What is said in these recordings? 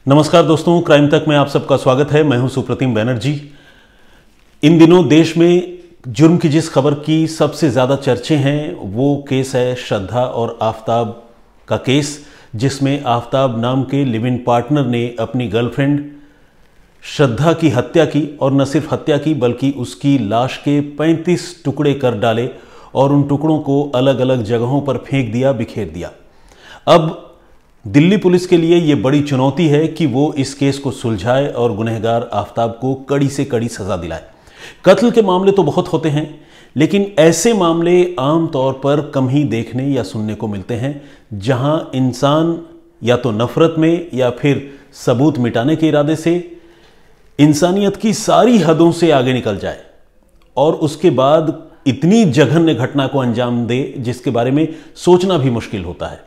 नमस्कार दोस्तों, क्राइम तक में आप सबका स्वागत है। मैं हूं सुप्रतिम बैनर्जी। इन दिनों देश में जुर्म की जिस खबर की सबसे ज़्यादा चर्चे हैं वो केस है श्रद्धा और आफताब का केस, जिसमें आफताब नाम के लिव इन पार्टनर ने अपनी गर्लफ्रेंड श्रद्धा की हत्या की, और न सिर्फ हत्या की बल्कि उसकी लाश के 35 टुकड़े कर डाले और उन टुकड़ों को अलग अलग जगहों पर फेंक दिया, बिखेर दिया। अब दिल्ली पुलिस के लिए यह बड़ी चुनौती है कि वो इस केस को सुलझाए और गुनहगार आफताब को कड़ी से कड़ी सजा दिलाए। कत्ल के मामले तो बहुत होते हैं, लेकिन ऐसे मामले आमतौर पर कम ही देखने या सुनने को मिलते हैं जहां इंसान या तो नफरत में या फिर सबूत मिटाने के इरादे से इंसानियत की सारी हदों से आगे निकल जाए और उसके बाद इतनी जघन्य घटना को अंजाम दे जिसके बारे में सोचना भी मुश्किल होता है।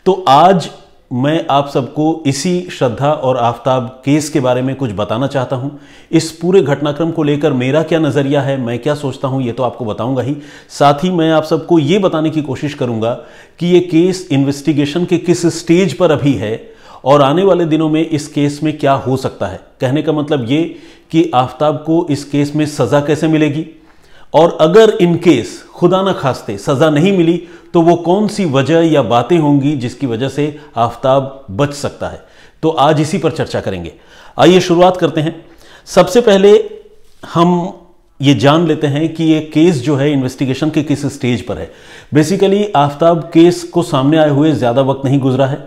तो आज मैं आप सबको इसी श्रद्धा और आफताब केस के बारे में कुछ बताना चाहता हूं। इस पूरे घटनाक्रम को लेकर मेरा क्या नज़रिया है, मैं क्या सोचता हूं, ये तो आपको बताऊंगा ही। साथ ही मैं आप सबको ये बताने की कोशिश करूंगा कि ये केस इन्वेस्टिगेशन के किस स्टेज पर अभी है और आने वाले दिनों में इस केस में क्या हो सकता है। कहने का मतलब ये कि आफताब को इस केस में सज़ा कैसे मिलेगी, और अगर इन केस खुदा न खास्ते सज़ा नहीं मिली तो वो कौन सी वजह या बातें होंगी जिसकी वजह से आफताब बच सकता है। तो आज इसी पर चर्चा करेंगे। आइए शुरुआत करते हैं। सबसे पहले हम ये जान लेते हैं कि ये केस जो है इन्वेस्टिगेशन के किस स्टेज पर है। बेसिकली आफताब केस को सामने आए हुए ज़्यादा वक्त नहीं गुजरा है,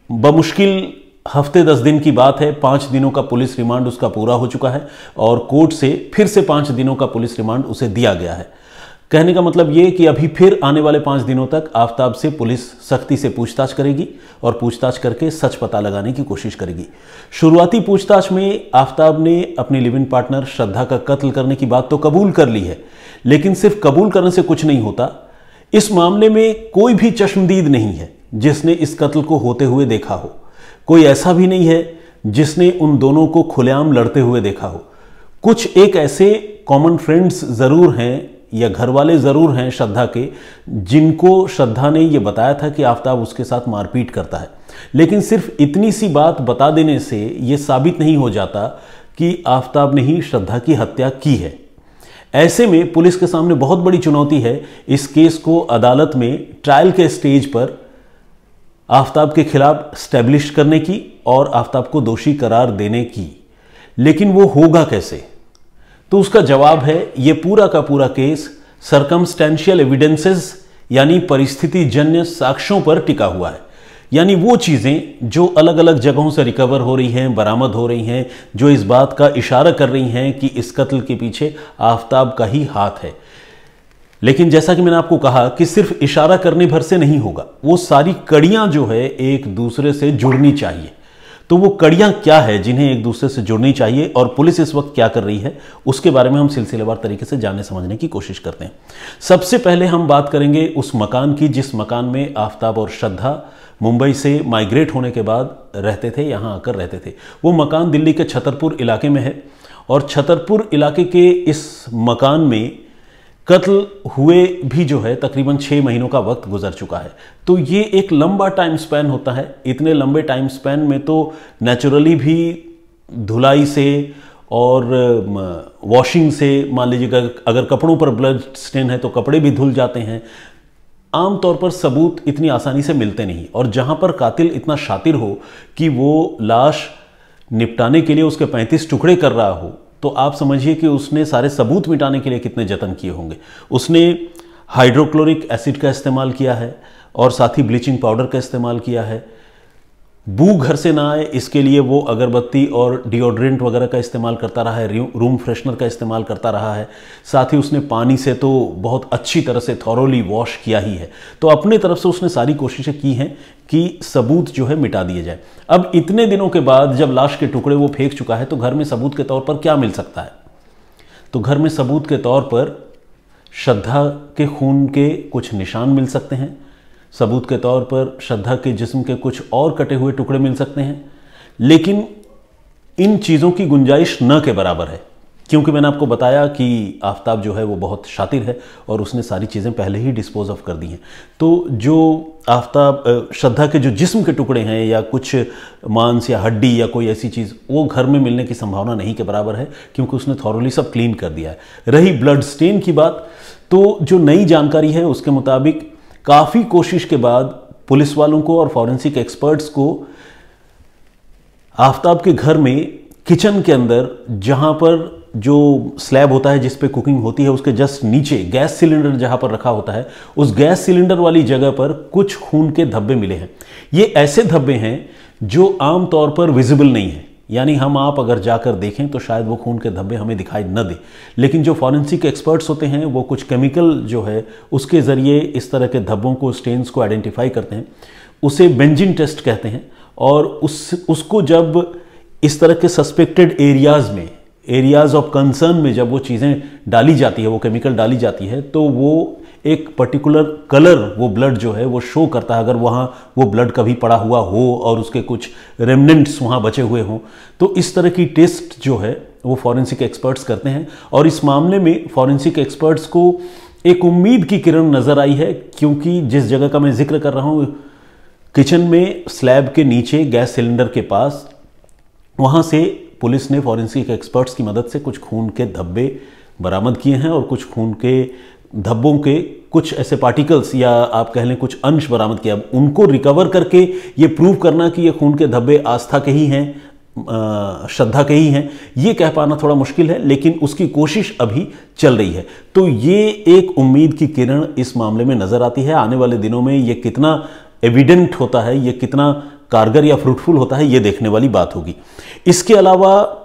बमुश्किल हफ्ते 10 दिन की बात है। 5 दिनों का पुलिस रिमांड उसका पूरा हो चुका है और कोर्ट से फिर से 5 दिनों का पुलिस रिमांड उसे दिया गया है। कहने का मतलब ये कि अभी फिर आने वाले 5 दिनों तक आफताब से पुलिस सख्ती से पूछताछ करेगी और पूछताछ करके सच पता लगाने की कोशिश करेगी। शुरुआती पूछताछ में आफताब ने अपनी लिव इन पार्टनर श्रद्धा का कत्ल करने की बात तो कबूल कर ली है, लेकिन सिर्फ कबूल करने से कुछ नहीं होता। इस मामले में कोई भी चश्मदीद नहीं है जिसने इस कत्ल को होते हुए देखा हो। कोई ऐसा भी नहीं है जिसने उन दोनों को खुलेआम लड़ते हुए देखा हो। कुछ एक ऐसे कॉमन फ्रेंड्स जरूर हैं या घर वाले जरूर हैं श्रद्धा के, जिनको श्रद्धा ने यह बताया था कि आफताब उसके साथ मारपीट करता है, लेकिन सिर्फ इतनी सी बात बता देने से यह साबित नहीं हो जाता कि आफताब ने ही श्रद्धा की हत्या की है। ऐसे में पुलिस के सामने बहुत बड़ी चुनौती है इस केस को अदालत में ट्रायल के स्टेज पर आफताब के खिलाफ स्टैब्लिश करने की और आफताब को दोषी करार देने की। लेकिन वो होगा कैसे? तो उसका जवाब है ये पूरा का पूरा केस सर्कमस्टेंशियल एविडेंसेस यानी परिस्थिति जन्य साक्ष्यों पर टिका हुआ है। यानी वो चीजें जो अलग अलग जगहों से रिकवर हो रही हैं, बरामद हो रही हैं, जो इस बात का इशारा कर रही हैं कि इस कत्ल के पीछे आफताब का ही हाथ है। लेकिन जैसा कि मैंने आपको कहा कि सिर्फ इशारा करने भर से नहीं होगा, वो सारी कड़ियां जो है एक दूसरे से जुड़नी चाहिए। तो वो कड़ियां क्या है जिन्हें एक दूसरे से जुड़नी चाहिए और पुलिस इस वक्त क्या कर रही है, उसके बारे में हम सिलसिलेवार तरीके से जानने समझने की कोशिश करते हैं। सबसे पहले हम बात करेंगे उस मकान की जिस मकान में आफताब और श्रद्धा मुंबई से माइग्रेट होने के बाद रहते थे, यहां आकर रहते थे। वो मकान दिल्ली के छतरपुर इलाके में है और छतरपुर इलाके के इस मकान में कत्ल हुए भी जो है तकरीबन 6 महीनों का वक्त गुजर चुका है। तो ये एक लंबा टाइम स्पैन होता है। इतने लंबे टाइम स्पैन में तो नेचुरली भी धुलाई से और वॉशिंग से, मान लीजिएगा अगर कपड़ों पर ब्लड स्टेन है तो कपड़े भी धुल जाते हैं। आमतौर पर सबूत इतनी आसानी से मिलते नहीं, और जहां पर कातिल इतना शातिर हो कि वो लाश निपटाने के लिए उसके 35 टुकड़े कर रहा हो, तो आप समझिए कि उसने सारे सबूत मिटाने के लिए कितने जतन किए होंगे। उसने हाइड्रोक्लोरिक एसिड का इस्तेमाल किया है और साथ ही ब्लीचिंग पाउडर का इस्तेमाल किया है। बू घर से ना आए इसके लिए वो अगरबत्ती और डिओड्रेंट वगैरह का इस्तेमाल करता रहा है, रूम फ्रेशनर का इस्तेमाल करता रहा है। साथ ही उसने पानी से तो बहुत अच्छी तरह से थॉरोली वॉश किया ही है। तो अपने तरफ से उसने सारी कोशिशें की हैं कि सबूत जो है मिटा दिए जाए। अब इतने दिनों के बाद जब लाश के टुकड़े वो फेंक चुका है तो घर में सबूत के तौर पर क्या मिल सकता है? तो घर में सबूत के तौर पर श्रद्धा के खून के कुछ निशान मिल सकते हैं, सबूत के तौर पर श्रद्धा के जिस्म के कुछ और कटे हुए टुकड़े मिल सकते हैं, लेकिन इन चीज़ों की गुंजाइश न के बराबर है। क्योंकि मैंने आपको बताया कि आफताब जो है वो बहुत शातिर है और उसने सारी चीज़ें पहले ही डिस्पोज ऑफ कर दी हैं। तो जो आफताब श्रद्धा के जो जिस्म के टुकड़े हैं या कुछ मांस या हड्डी या कोई ऐसी चीज़ वो घर में मिलने की संभावना नहीं के बराबर है, क्योंकि उसने थॉरली सब क्लीन कर दिया है। रही ब्लड स्टेन की बात, तो जो नई जानकारी है उसके मुताबिक काफ़ी कोशिश के बाद पुलिस वालों को और फॉरेंसिक एक्सपर्ट्स को आफताब के घर में किचन के अंदर, जहां पर जो स्लैब होता है जिस पे कुकिंग होती है, उसके जस्ट नीचे गैस सिलेंडर जहां पर रखा होता है, उस गैस सिलेंडर वाली जगह पर कुछ खून के धब्बे मिले हैं। ये ऐसे धब्बे हैं जो आमतौर पर विजिबल नहीं है, यानी हम आप अगर जाकर देखें तो शायद वो खून के धब्बे हमें दिखाई न दे, लेकिन जो फॉरेंसिक एक्सपर्ट्स होते हैं वो कुछ केमिकल जो है उसके ज़रिए इस तरह के धब्बों को, स्टेन्स को आइडेंटिफाई करते हैं। उसे बेंजीन टेस्ट कहते हैं। और उसको जब इस तरह के सस्पेक्टेड एरियाज ऑफ कंसर्न में जब वो चीज़ें डाली जाती है, वो केमिकल डाली जाती है, तो वो एक पर्टिकुलर कलर वो ब्लड जो है वो शो करता है। अगर वहाँ वो ब्लड कभी पड़ा हुआ हो और उसके कुछ रेमनेंट्स वहाँ बचे हुए हों, तो इस तरह की टेस्ट जो है वो फॉरेंसिक एक्सपर्ट्स करते हैं। और इस मामले में फॉरेंसिक एक्सपर्ट्स को एक उम्मीद की किरण नज़र आई है, क्योंकि जिस जगह का मैं जिक्र कर रहा हूँ, किचन में स्लैब के नीचे गैस सिलेंडर के पास, वहाँ से पुलिस ने फॉरेंसिक एक्सपर्ट्स की मदद से कुछ खून के धब्बे बरामद किए हैं और कुछ खून के धब्बों के कुछ ऐसे पार्टिकल्स या आप कह लें कुछ अंश बरामद किया। उनको रिकवर करके ये प्रूव करना कि ये खून के धब्बे आस्था के ही हैं, श्रद्धा के ही हैं, ये कह पाना थोड़ा मुश्किल है, लेकिन उसकी कोशिश अभी चल रही है। तो ये एक उम्मीद की किरण इस मामले में नजर आती है। आने वाले दिनों में ये कितना एविडेंट होता है, ये कितना कारगर या फ्रूटफुल होता है, ये देखने वाली बात होगी। इसके अलावा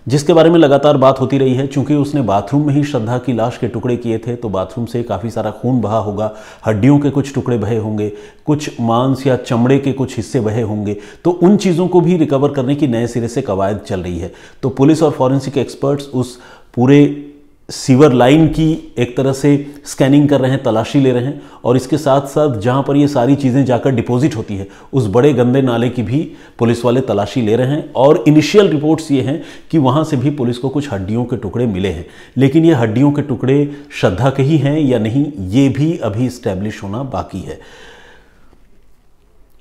जिसके बारे में लगातार बात होती रही है, चूंकि उसने बाथरूम में ही श्रद्धा की लाश के टुकड़े किए थे, तो बाथरूम से काफ़ी सारा खून बहा होगा, हड्डियों के कुछ टुकड़े बहे होंगे, कुछ मांस या चमड़े के कुछ हिस्से बहे होंगे, तो उन चीज़ों को भी रिकवर करने की नए सिरे से कवायद चल रही है। तो पुलिस और फॉरेंसिक एक्सपर्ट्स उस पूरे सीवर लाइन की एक तरह से स्कैनिंग कर रहे हैं, तलाशी ले रहे हैं, और इसके साथ साथ जहां पर ये सारी चीज़ें जाकर डिपॉजिट होती है, उस बड़े गंदे नाले की भी पुलिस वाले तलाशी ले रहे हैं। और इनिशियल रिपोर्ट्स ये हैं कि वहां से भी पुलिस को कुछ हड्डियों के टुकड़े मिले हैं, लेकिन ये हड्डियों के टुकड़े श्रद्धा के ही हैं या नहीं, ये भी अभी इस्टेब्लिश होना बाकी है।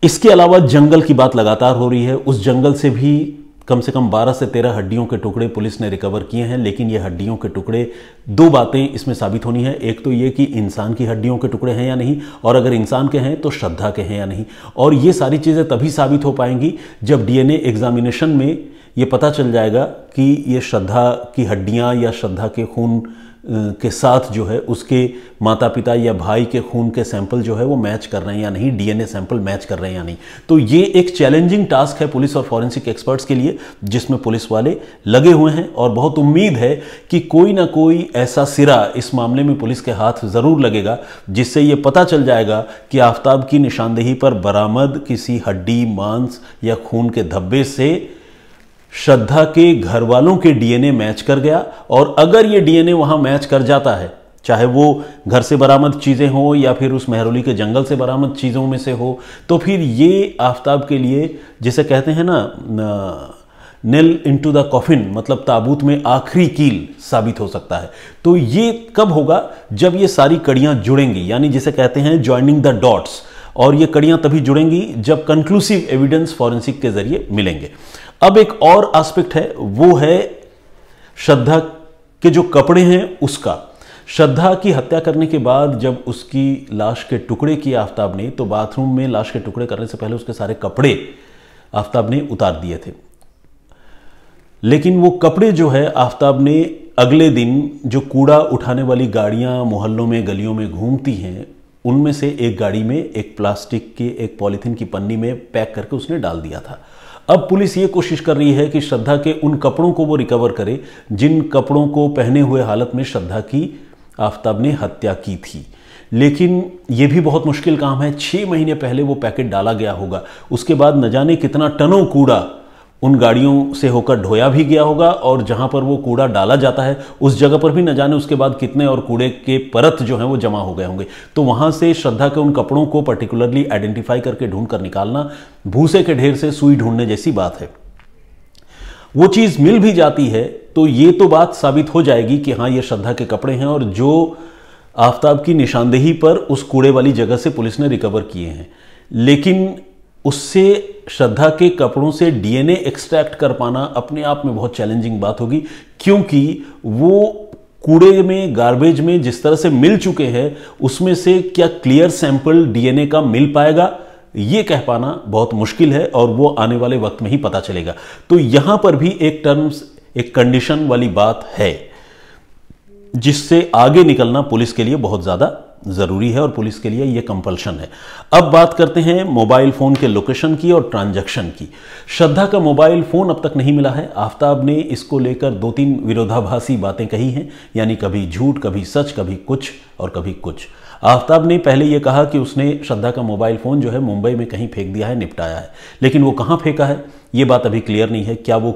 इसके अलावा जंगल की बात लगातार हो रही है। उस जंगल से भी कम से कम 12 से 13 हड्डियों के टुकड़े पुलिस ने रिकवर किए हैं, लेकिन ये हड्डियों के टुकड़े, दो बातें इसमें साबित होनी है। एक तो ये कि इंसान की हड्डियों के टुकड़े हैं या नहीं, और अगर इंसान के हैं तो श्रद्धा के हैं या नहीं। और ये सारी चीज़ें तभी साबित हो पाएंगी जब डीएनए एग्जामिनेशन में ये पता चल जाएगा कि ये श्रद्धा की हड्डियाँ या श्रद्धा के खून के साथ जो है उसके माता पिता या भाई के खून के सैंपल जो है वो मैच कर रहे हैं या नहीं, डीएनए सैंपल मैच कर रहे हैं या नहीं। तो ये एक चैलेंजिंग टास्क है पुलिस और फॉरेंसिक एक्सपर्ट्स के लिए, जिसमें पुलिस वाले लगे हुए हैं, और बहुत उम्मीद है कि कोई ना कोई ऐसा सिरा इस मामले में पुलिस के हाथ ज़रूर लगेगा जिससे ये पता चल जाएगा कि आफताब की निशानदेही पर बरामद किसी हड्डी, मांस या खून के धब्बे से श्रद्धा के घर वालों के डीएनए मैच कर गया। और अगर ये डीएनए वहां मैच कर जाता है, चाहे वो घर से बरामद चीज़ें हो या फिर उस मेहरौली के जंगल से बरामद चीज़ों में से हो, तो फिर ये आफताब के लिए, जिसे कहते हैं ना, नेल इनटू द कॉफिन, मतलब ताबूत में आखिरी कील साबित हो सकता है। तो ये कब होगा? जब ये सारी कड़ियां जुड़ेंगी, यानी जिसे कहते हैं ज्वाइनिंग द डॉट्स। और ये कड़ियां तभी जुड़ेंगी जब कंक्लूसिव एविडेंस फॉरेंसिक के जरिए मिलेंगे। अब एक और एस्पेक्ट है, वो है श्रद्धा के जो कपड़े हैं उसका। श्रद्धा की हत्या करने के बाद जब उसकी लाश के टुकड़े किए आफताब ने, तो बाथरूम में लाश के टुकड़े करने से पहले उसके सारे कपड़े आफताब ने उतार दिए थे। लेकिन वो कपड़े जो है आफताब ने अगले दिन, जो कूड़ा उठाने वाली गाड़ियां मोहल्लों में, गलियों में घूमती हैं, उनमें से एक गाड़ी में एक प्लास्टिक के, एक पॉलीथीन की पन्नी में पैक करके उसने डाल दिया था। अब पुलिस ये कोशिश कर रही है कि श्रद्धा के उन कपड़ों को वो रिकवर करे जिन कपड़ों को पहने हुए हालत में श्रद्धा की आफताब ने हत्या की थी। लेकिन ये भी बहुत मुश्किल काम है। 6 महीने पहले वो पैकेट डाला गया होगा, उसके बाद न जाने कितना टनों कूड़ा उन गाड़ियों से होकर ढोया भी गया होगा, और जहां पर वो कूड़ा डाला जाता है उस जगह पर भी न जाने उसके बाद कितने और कूड़े के परत जो हैं वो जमा हो गए होंगे। तो वहां से श्रद्धा के उन कपड़ों को पर्टिकुलरली आइडेंटिफाई करके ढूंढ कर निकालना भूसे के ढेर से सुई ढूंढने जैसी बात है। वो चीज मिल भी जाती है तो ये तो बात साबित हो जाएगी कि हाँ ये श्रद्धा के कपड़े हैं, और जो आफताब की निशानदेही पर उस कूड़े वाली जगह से पुलिस ने रिकवर किए हैं। लेकिन उससे श्रद्धा के कपड़ों से डीएनए एक्सट्रैक्ट कर पाना अपने आप में बहुत चैलेंजिंग बात होगी, क्योंकि वो कूड़े में, गार्बेज में जिस तरह से मिल चुके हैं, उसमें से क्या क्लियर सैंपल डीएनए का मिल पाएगा, ये कह पाना बहुत मुश्किल है, और वो आने वाले वक्त में ही पता चलेगा। तो यहां पर भी एक टर्म्स, एक कंडीशन वाली बात है, जिससे आगे निकलना पुलिस के लिए बहुत ज्यादा जरूरी है, और पुलिस के लिए यह कंपल्शन है। अब बात करते हैं मोबाइल फोन के लोकेशन की और ट्रांजैक्शन की। श्रद्धा का मोबाइल फोन अब तक नहीं मिला है। आफताब ने इसको लेकर 2-3 विरोधाभासी बातें कही हैं, यानी कभी झूठ, कभी सच, कभी कुछ और कभी कुछ। आफताब ने पहले यह कहा कि उसने श्रद्धा का मोबाइल फोन जो है मुंबई में कहीं फेंक दिया है, निपटाया है, लेकिन वो कहां फेंका है ये बात अभी क्लियर नहीं है। क्या वो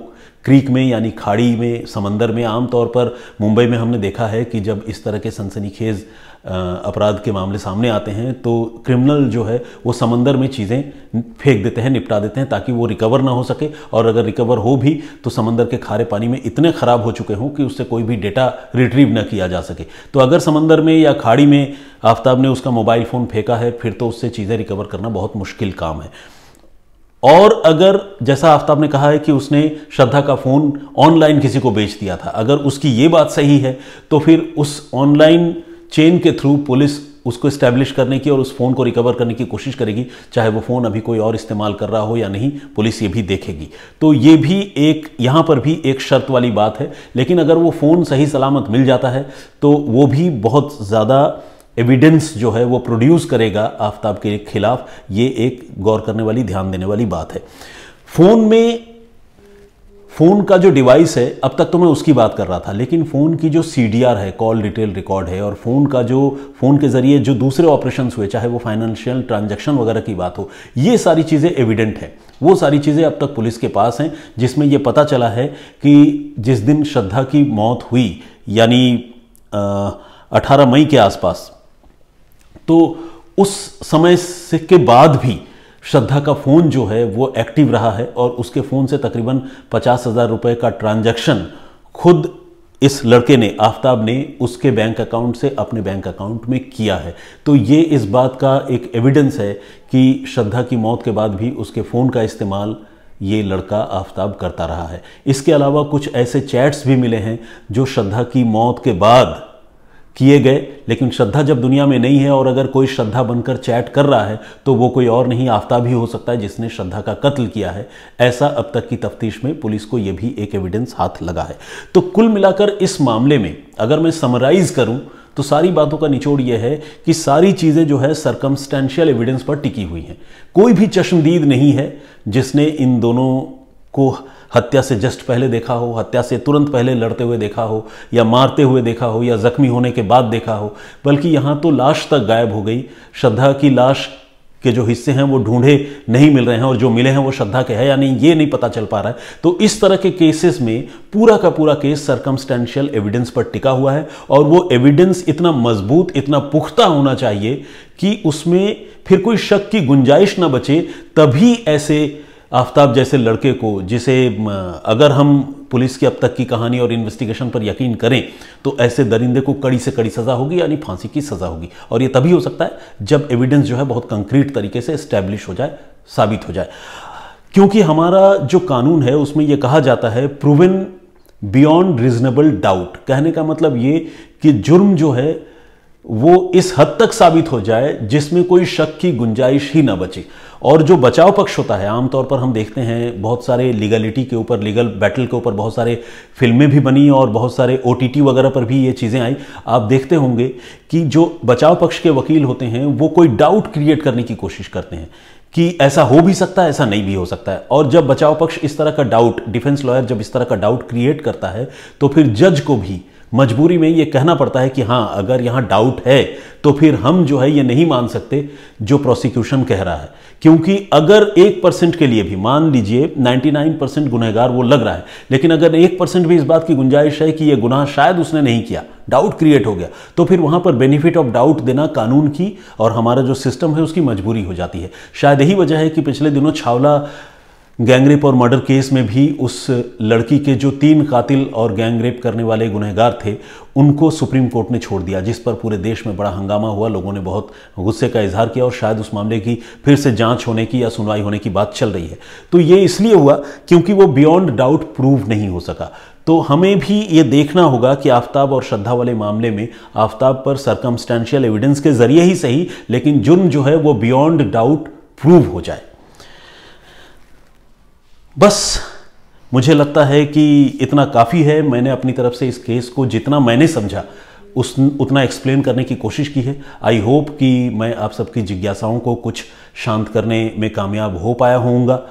क्रीक में, यानी खाड़ी में, समंदर में? आमतौर पर मुंबई में हमने देखा है कि जब इस तरह के सनसनीखेज अपराध के मामले सामने आते हैं तो क्रिमिनल जो है वो समंदर में चीज़ें फेंक देते हैं, निपटा देते हैं, ताकि वो रिकवर ना हो सके, और अगर रिकवर हो भी तो समंदर के खारे पानी में इतने ख़राब हो चुके हों कि उससे कोई भी डेटा रिट्रीव ना किया जा सके। तो अगर समंदर में या खाड़ी में आफताब ने उसका मोबाइल फ़ोन फेंका है, फिर तो उससे चीज़ें रिकवर करना बहुत मुश्किल काम है। और अगर जैसा आफताब ने कहा है कि उसने श्रद्धा का फ़ोन ऑनलाइन किसी को बेच दिया था, अगर उसकी ये बात सही है तो फिर उस ऑनलाइन चेन के थ्रू पुलिस उसको इस्टेब्लिश करने की और उस फ़ोन को रिकवर करने की कोशिश करेगी, चाहे वो फ़ोन अभी कोई और इस्तेमाल कर रहा हो या नहीं, पुलिस ये भी देखेगी। तो ये भी एक, यहाँ पर भी एक शर्त वाली बात है। लेकिन अगर वो फ़ोन सही सलामत मिल जाता है तो वो भी बहुत ज़्यादा एविडेंस जो है वो प्रोड्यूस करेगा आफताब के खिलाफ। ये एक गौर करने वाली, ध्यान देने वाली बात है। फ़ोन का जो डिवाइस है, अब तक तो मैं उसकी बात कर रहा था, लेकिन फ़ोन की जो CDR है, कॉल डिटेल रिकॉर्ड है, और फ़ोन का जो फ़ोन के ज़रिए जो दूसरे ऑपरेशंस हुए, चाहे वो फाइनेंशियल ट्रांजैक्शन वगैरह की बात हो, ये सारी चीज़ें एविडेंट है। वो सारी चीज़ें अब तक पुलिस के पास हैं, जिसमें ये पता चला है कि जिस दिन श्रद्धा की मौत हुई, यानी 18 मई के आसपास, तो उस समय से के बाद भी श्रद्धा का फ़ोन जो है वो एक्टिव रहा है, और उसके फ़ोन से तकरीबन 50,000 रुपये का ट्रांजैक्शन खुद इस लड़के ने, आफताब ने, उसके बैंक अकाउंट से अपने बैंक अकाउंट में किया है। तो ये इस बात का एक एविडेंस है कि श्रद्धा की मौत के बाद भी उसके फ़ोन का इस्तेमाल ये लड़का आफताब करता रहा है। इसके अलावा कुछ ऐसे चैट्स भी मिले हैं जो श्रद्धा की मौत के बाद किए गए, लेकिन श्रद्धा जब दुनिया में नहीं है, और अगर कोई श्रद्धा बनकर चैट कर रहा है तो वो कोई और नहीं, आफताब ही हो सकता है जिसने श्रद्धा का कत्ल किया है। ऐसा अब तक की तफ्तीश में पुलिस को यह भी एक एविडेंस हाथ लगा है। तो कुल मिलाकर इस मामले में अगर मैं समराइज करूं तो सारी बातों का निचोड़ यह है कि सारी चीज़ें जो है सर्कमस्टेंशियल एविडेंस पर टिकी हुई हैं। कोई भी चश्मदीद नहीं है जिसने इन दोनों को हत्या से जस्ट पहले देखा हो, हत्या से तुरंत पहले लड़ते हुए देखा हो, या मारते हुए देखा हो, या जख्मी होने के बाद देखा हो, बल्कि यहाँ तो लाश तक गायब हो गई। श्रद्धा की लाश के जो हिस्से हैं वो ढूंढे नहीं मिल रहे हैं, और जो मिले हैं वो श्रद्धा के हैं या नहीं ये नहीं पता चल पा रहा है। तो इस तरह के केसेस में पूरा का पूरा केस सर्कमस्टेंशियल एविडेंस पर टिका हुआ है, और वो एविडेंस इतना मजबूत, इतना पुख्ता होना चाहिए कि उसमें फिर कोई शक की गुंजाइश ना बचे। तभी ऐसे आफताब जैसे लड़के को, जिसे अगर हम पुलिस की अब तक की कहानी और इन्वेस्टिगेशन पर यकीन करें तो ऐसे दरिंदे को कड़ी से कड़ी सज़ा होगी, यानी फांसी की सज़ा होगी। और ये तभी हो सकता है जब एविडेंस जो है बहुत कंक्रीट तरीके से एस्टैब्लिश हो जाए, साबित हो जाए। क्योंकि हमारा जो कानून है उसमें यह कहा जाता है प्रूवन बियॉन्ड रीजनेबल डाउट। कहने का मतलब ये कि जुर्म जो है वो इस हद तक साबित हो जाए जिसमें कोई शक की गुंजाइश ही ना बचे। और जो बचाव पक्ष होता है, आमतौर पर हम देखते हैं बहुत सारे लीगलिटी के ऊपर, लीगल बैटल के ऊपर बहुत सारे फिल्में भी बनी और बहुत सारे OTT वगैरह पर भी ये चीज़ें आई। आप देखते होंगे कि जो बचाव पक्ष के वकील होते हैं वो कोई डाउट क्रिएट करने की कोशिश करते हैं कि ऐसा हो भी सकता है, ऐसा नहीं भी हो सकता है। और जब बचाव पक्ष इस तरह का डाउट, डिफेंस लॉयर जब इस तरह का डाउट क्रिएट करता है तो फिर जज को भी मजबूरी में ये कहना पड़ता है कि हाँ, अगर यहाँ डाउट है तो फिर हम जो है ये नहीं मान सकते जो प्रोसिक्यूशन कह रहा है। क्योंकि अगर 1% के लिए भी, मान लीजिए 99% गुनहगार वो लग रहा है, लेकिन अगर 1% भी इस बात की गुंजाइश है कि ये गुनाह शायद उसने नहीं किया, डाउट क्रिएट हो गया, तो फिर वहां पर बेनिफिट ऑफ डाउट देना कानून की और हमारा जो सिस्टम है उसकी मजबूरी हो जाती है। शायद यही वजह है कि पिछले दिनों छावला गैंगरेप और मर्डर केस में भी उस लड़की के जो 3 कातिल और गैंगरेप करने वाले गुनहगार थे उनको सुप्रीम कोर्ट ने छोड़ दिया, जिस पर पूरे देश में बड़ा हंगामा हुआ। लोगों ने बहुत गुस्से का इजहार किया और शायद उस मामले की फिर से जांच होने की या सुनवाई होने की बात चल रही है। तो ये इसलिए हुआ क्योंकि वो बियॉन्ड डाउट प्रूव नहीं हो सका। तो हमें भी ये देखना होगा कि आफताब और श्रद्धा वाले मामले में आफताब पर सर्कमस्टेंशियल एविडेंस के जरिए ही सही, लेकिन जुर्म जो है वो बियॉन्ड डाउट प्रूव हो जाए। बस मुझे लगता है कि इतना काफ़ी है। मैंने अपनी तरफ से इस केस को जितना मैंने समझा उतना एक्सप्लेन करने की कोशिश की है। आई होप कि मैं आप सबकी जिज्ञासाओं को कुछ शांत करने में कामयाब हो पाया होऊंगा।